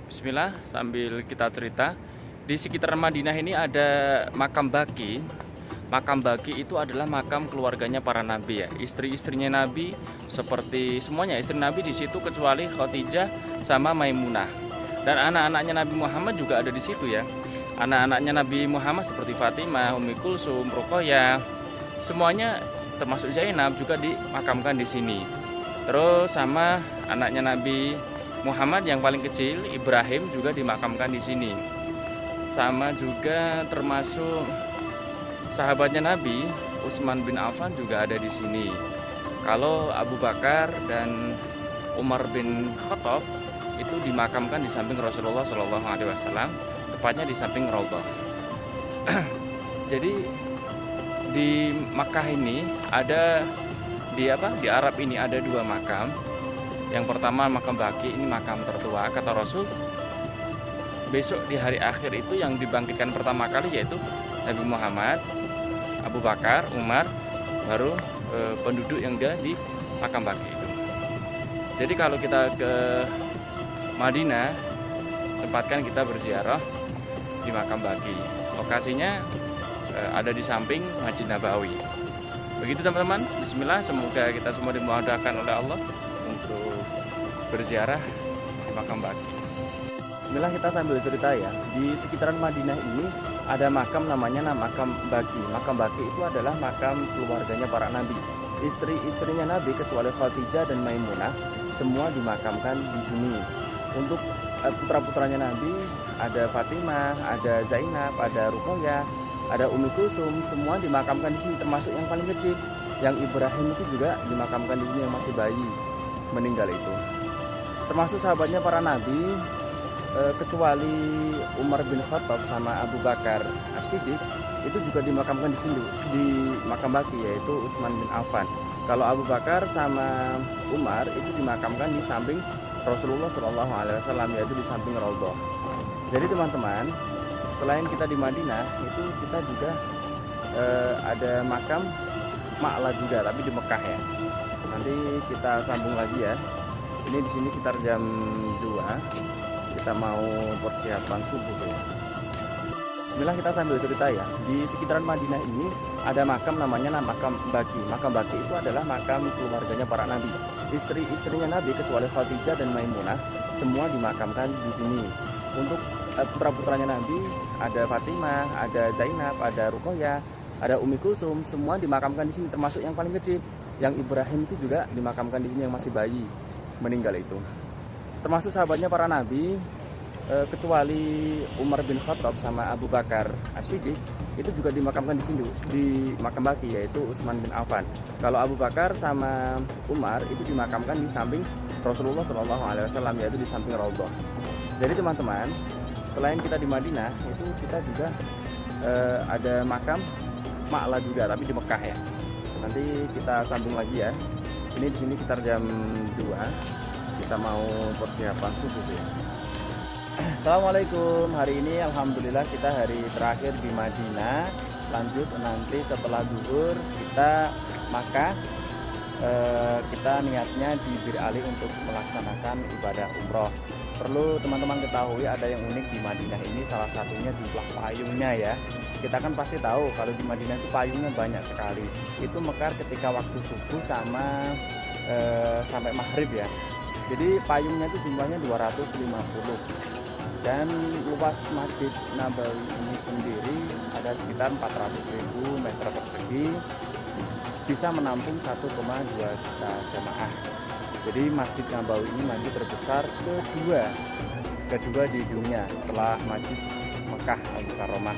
Bismillah, sambil kita cerita, di sekitar Madinah ini ada makam Baqi. Makam Baqi itu adalah makam keluarganya para nabi ya. Istri-istrinya nabi seperti semuanya istri nabi di situ kecuali Khadijah sama Maimunah. Dan anak-anaknya Nabi Muhammad juga ada di situ ya. Anak-anaknya Nabi Muhammad seperti Fatimah, Ummi Kulsum, Ruqayyah, semuanya termasuk Zainab juga dimakamkan di sini. Terus sama anaknya Nabi Muhammad yang paling kecil, Ibrahim, juga dimakamkan di sini. Sama juga termasuk sahabatnya Nabi, Utsman bin Affan juga ada di sini. Kalau Abu Bakar dan Umar bin Khattab itu dimakamkan di samping Rasulullah SAW, tepatnya di samping Raudhah. Jadi di Makkah ini ada di Arab ini ada dua makam. Yang pertama makam Baqi, ini makam tertua kata Rasul. Besok di hari akhir itu yang dibangkitkan pertama kali yaitu Nabi Muhammad, Abu Bakar, Umar, baru penduduk yang ada di makam Baqi itu. Jadi kalau kita ke Madinah, sempatkan kita berziarah di makam Baqi. Lokasinya ada di samping Masjid Nabawi. Begitu teman-teman, bismillah, semoga kita semua dimudahkan oleh Allah untuk berziarah di makam Baqi. Bismillah, kita sambil cerita ya. Di sekitaran Madinah ini ada makam namanya makam Baqi. Makam Baqi itu adalah makam keluarganya para nabi. Istri-istrinya Nabi kecuali Khadijah dan Maimunah semua dimakamkan di sini. Untuk putra-putranya Nabi ada Fatimah, ada Zainab, ada Ruqayyah, ada Ummi Kulsum, semua dimakamkan di sini termasuk yang paling kecil. Yang Ibrahim itu juga dimakamkan di sini yang masih bayi meninggal itu. Termasuk sahabatnya para nabi kecuali Umar bin Khattab sama Abu Bakar As-Siddiq itu juga dimakamkan di sini di makam Baqi yaitu Utsman bin Affan. Kalau Abu Bakar sama Umar itu dimakamkan di samping Rasulullah SAW yaitu di samping Raudhah. Jadi teman-teman, selain kita di Madinah itu kita juga ada makam Ma'la juga tapi di Mekah ya. Nanti kita sambung lagi ya. Ini di sini sekitar jam 2. Kita mau persiapan subuh ya. Bismillah, kita sambil cerita ya. Di sekitaran Madinah ini ada makam namanya makam Baqi. Makam Baqi itu adalah makam keluarganya para nabi. Istri-istrinya Nabi kecuali Khadijah dan Maimunah semua dimakamkan di sini. Untuk putra-putranya Nabi ada Fatimah, ada Zainab, ada Ruqayyah, ada Ummi Kulsum, semua dimakamkan di sini termasuk yang paling kecil. Yang Ibrahim itu juga dimakamkan di sini yang masih bayi meninggal itu. Termasuk sahabatnya para nabi kecuali Umar bin Khattab sama Abu Bakar As-Siddiq itu juga dimakamkan di sini di makam Baqi yaitu Utsman bin Affan. Kalau Abu Bakar sama Umar itu dimakamkan di samping Rasulullah SAW yaitu di samping Raudhah. Jadi teman-teman, selain kita di Madinah itu kita juga ada makam Ma'la juga tapi di Mekah ya. Nanti kita sambung lagi ya. Ini di sini sekitar jam 2. Kita mau persiapan subuh ya. Assalamualaikum. Hari ini alhamdulillah kita hari terakhir di Madinah. Lanjut nanti setelah zuhur kita Makkah. Kita niatnya di Bir Ali untuk melaksanakan ibadah umroh. Perlu teman-teman ketahui ada yang unik di Madinah ini, salah satunya jumlah payungnya ya. Kita kan pasti tahu kalau di Madinah itu payungnya banyak sekali. Itu mekar ketika waktu subuh sama sampai maghrib ya. Jadi payungnya itu jumlahnya 250. Dan luas Masjid Nabawi ini sendiri ada sekitar 400.000 meter persegi, bisa menampung 1,2 juta jamaah. Jadi Masjid Nabawi ini masjid terbesar kedua di dunia setelah Masjid Mekah Al-Mukarramah.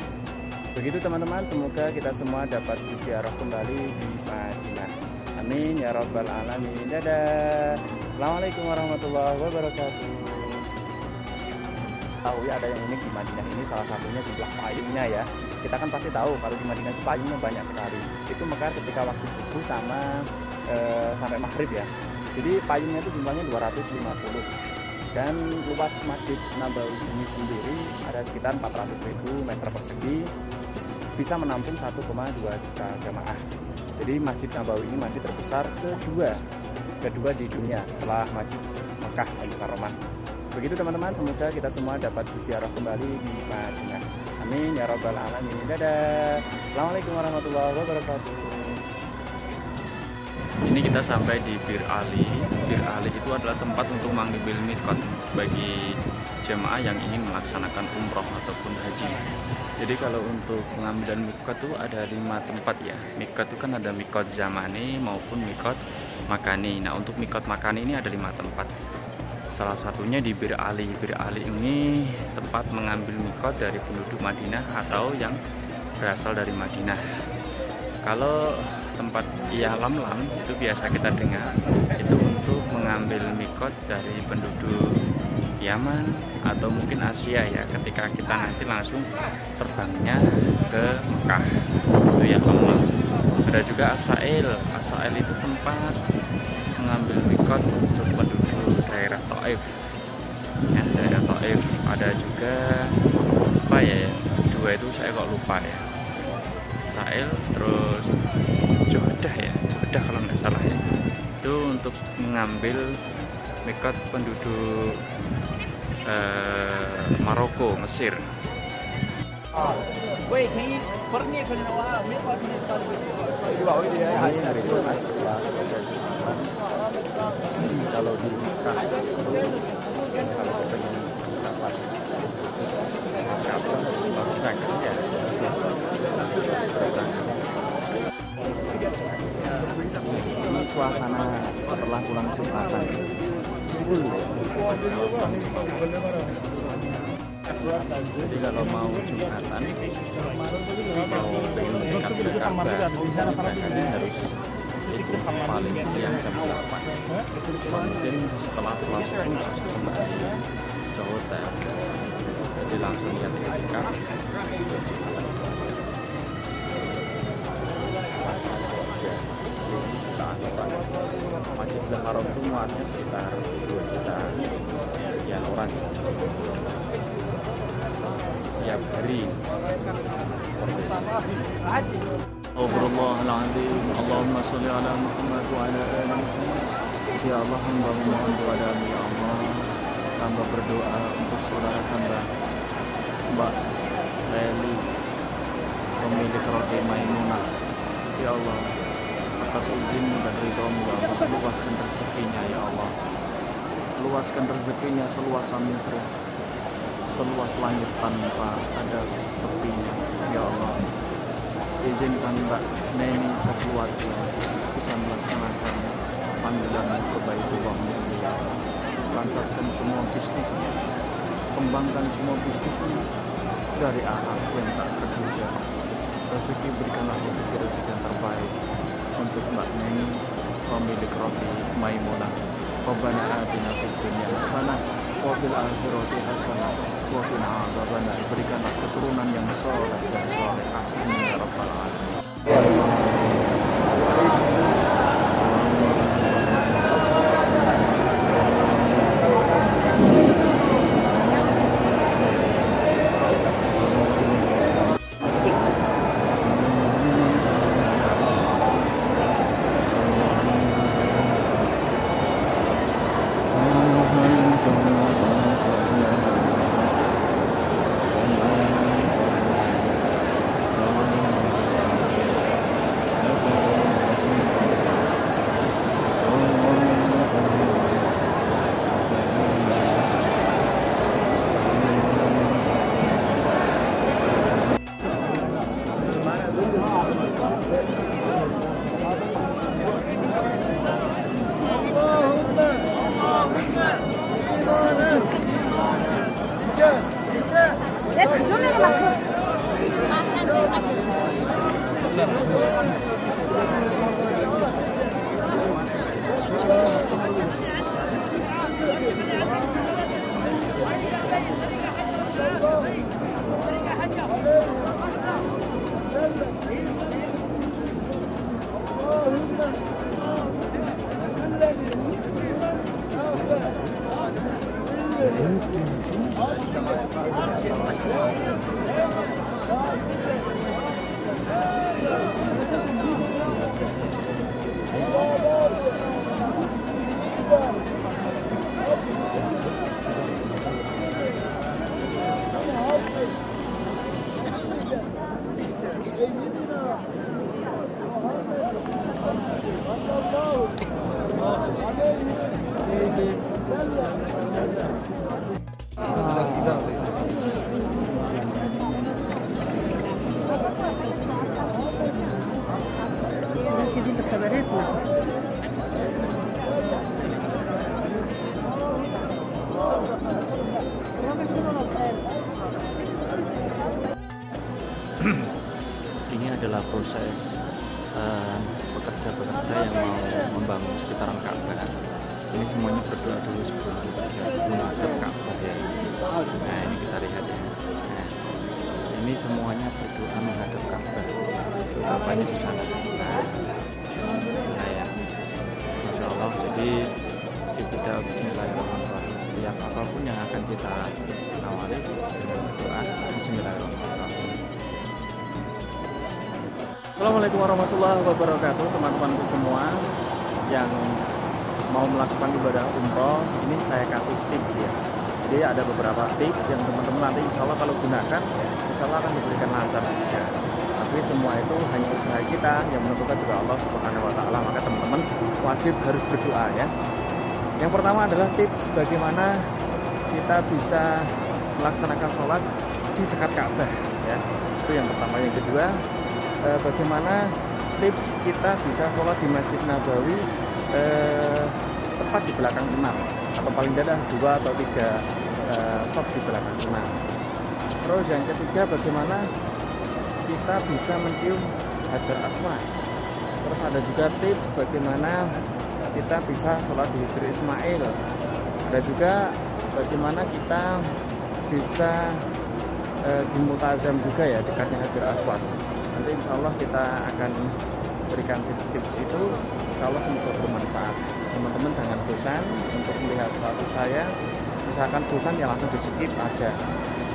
Begitu teman-teman, semoga kita semua dapat ziarah kembali di Madinah. Amin ya rabbal alamin. Dadah. Assalamualaikum warahmatullahi wabarakatuh. Tahu ya ada yang unik di Madinah ini, salah satunya jumlah payungnya ya. Kita kan pasti tahu kalau di Madinah itu payungnya banyak sekali. Itu mekar ketika waktu subuh sama sampai maghrib ya. Jadi payungnya itu jumlahnya 250. Dan luas Masjid Nabawi ini sendiri ada sekitar 400.000 meter persegi, bisa menampung 1,2 juta jamaah. Jadi Masjid Nabawi ini masjid terbesar kedua di dunia setelah Masjid Mekah Al-Mukarramah. Begitu teman-teman, semoga kita semua dapat berziarah kembali di Madinah. Amin ya rabbal alamin. Dadah. Assalamualaikum warahmatullahi wabarakatuh. Ini kita sampai di Bir Ali. Bir Ali itu adalah tempat untuk mengambil mikot bagi jemaah yang ingin melaksanakan umroh ataupun haji. Jadi kalau untuk pengambilan mikot itu ada 5 tempat ya. Mikot itu kan ada mikot zamani maupun mikot makani. Nah untuk mikot makani ini ada 5 tempat. Salah satunya di Bir Ali. Bir Ali ini tempat mengambil mikot dari penduduk Madinah atau yang berasal dari Madinah. Kalau tempat Lam itu biasa kita dengar itu untuk mengambil mikot dari penduduk Yaman atau mungkin Asia ya, ketika kita nanti langsung terbangnya ke Mekah itu ya Lam. Ada juga Asail. Asail itu tempat mengambil mikot untuk penduduk daerah Taif ya, daerah Taif. Ada juga apa ya, 2 itu saya kok lupa ya, Asail terus Jodah ya, Jodah kalau nggak salah ya, itu untuk mengambil mikot penduduk Maroko, Mesir. Kalau di Mekah kalau pengen dapat ya, ini suasana setelah pulang Jumatan. Jadi kalau mau Jumatan, mau pengen mendekat ke Ka'bah, ini harus paling siang jam 8. Mungkin setelah sholat subuh harus kembali ke hotel. Jadi langsung lihat ketika Masjidil Haram itu muatnya sekitar 2 juta ya orang tiap hari. Astagfirullahaladzim. Allahumma sholli ala Muhammad wa ala ali Muhammad. Ya Allah, hamba memohon kepadamu ya Allah, hamba berdoa untuk saudara hamba Mbak Leli, pemilik roti Maimunah. Ya Allah, atas izinmu dan ridhomu ya Allah, luaskan rezekinya ya Allah, luaskan rezekinya seluas samudra, seluas langit tanpa ada tepinya ya Allah. Izinkan Mbak Neni sekeluarga bisa melaksanakan panggilan ke Baitullah ya Allah. Lancarkan semua bisnisnya, kembangkan semua bisnisnya dari arah yang tak terduga. Rezeki, berikanlah rezeki yang terbaik untuk Mbak Neni, pemilik roti Maimunah. Rabbana atina fid dunya hasanah wa fil akhirati hasanah wa qina adzabannar. Berikanlah keturunan yang saleh dan salehah ya rabbal alamin. Sini bersabaratna. Ini adalah proses pekerja-pekerja yang mau membangun sekitaran Ka'bah. Ini semuanya berdoa dulu sebelum bekerja menghadap Ka'bah ya. Nah ini kita lihat ya. Nah, ini semuanya berdoa menghadap Ka'bah. Ka'bah di sana. Nah ya, Masya Allah. Jadi kita Bismillahirrahmanirrahim. Setiap apapun yang akan kita awali dengan berdoa Bismillahirrahmanirrahim. Assalamualaikum warahmatullahi wabarakatuh, teman-temanku semua yang mau melakukan ibadah umroh. Ini saya kasih tips ya. Jadi ada beberapa tips yang teman-teman nanti insya Allah kalau gunakan, insya Allah akan diberikan lancar juga. Tapi semua itu hanya usaha kita, yang menentukan juga Allah Subhanahu Wa Taala. Maka teman-teman wajib harus berdoa ya. Yang pertama adalah tips bagaimana kita bisa melaksanakan sholat di dekat Ka'bah ya. Itu yang pertama. Yang kedua, bagaimana tips kita bisa sholat di Masjid Nabawi tepat di belakang imam, atau paling tidak 2 atau 3 shot di belakang imam. Terus yang ketiga, bagaimana kita bisa mencium Hajar Aswad. Terus ada juga tips bagaimana kita bisa sholat di Hijr Ismail. Ada juga bagaimana kita bisa di Multazam juga ya, dekatnya Hajar Aswad. Nanti insya Allah kita akan berikan tips itu, insya Allah semoga bermanfaat. Teman-teman jangan bosan untuk melihat status saya. Misalkan bosan ya langsung di skip aja.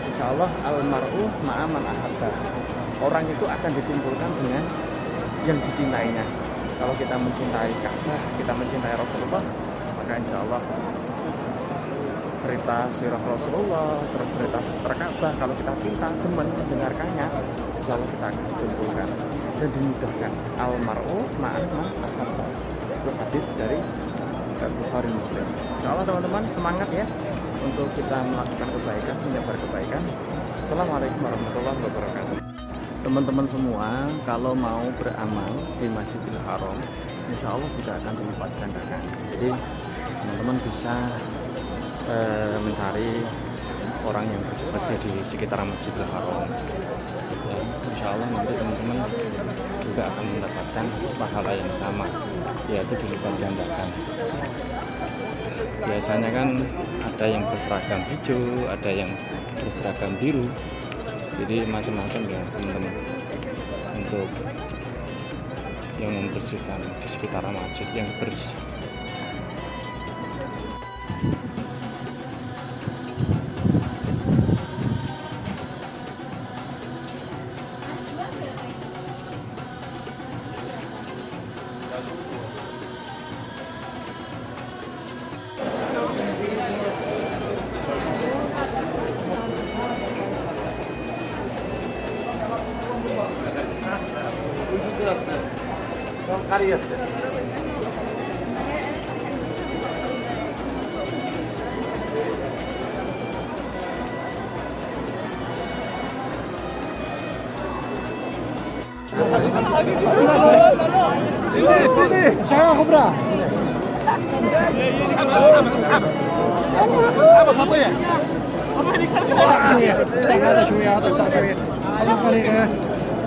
Insya Allah almar'u ma'aman ahabba. Orang itu akan dikumpulkan dengan yang dicintainya. Kalau kita mencintai Ka'bah, kita mencintai Rasulullah, maka insya Allah cerita sirah Rasulullah, terus cerita seputar Ka'bah, kalau kita cinta, demen mendengarkannya, insya Allah kita akan dikumpulkan dan dimudahkan. Almar'u ma'aman ahabba. Itu hadis dari Bukhari Muslim. Insya Allah teman-teman semangat ya untuk kita melakukan kebaikan, menyebar kebaikan. Assalamualaikum warahmatullahi wabarakatuh. Teman-teman semua, kalau mau beramal di Masjidil Haram, insya Allah juga akan dilipat gandakan. Jadi teman-teman bisa mencari orang yang bersih-bersih di sekitar Masjidil Haram. Ya, insya Allah nanti teman-teman juga akan mendapatkan pahala yang sama, yaitu dilipat gandakan. Biasanya kan ada yang berseragam hijau, ada yang berseragam biru, jadi macam-macam ya teman-teman, untuk yang membersihkan di sekitar masjid yang bersih. شعار خبرة اسحبها خطية صح شوية صح هذا شوية هذا صح شوية خلوا طريق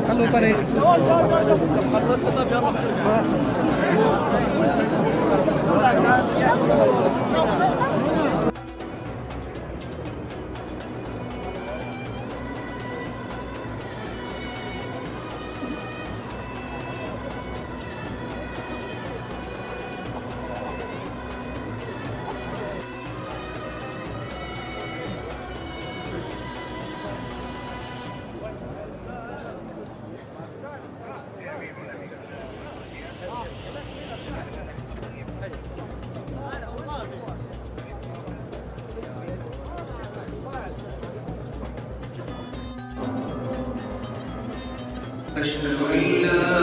خلوا طريق أشهد أن لا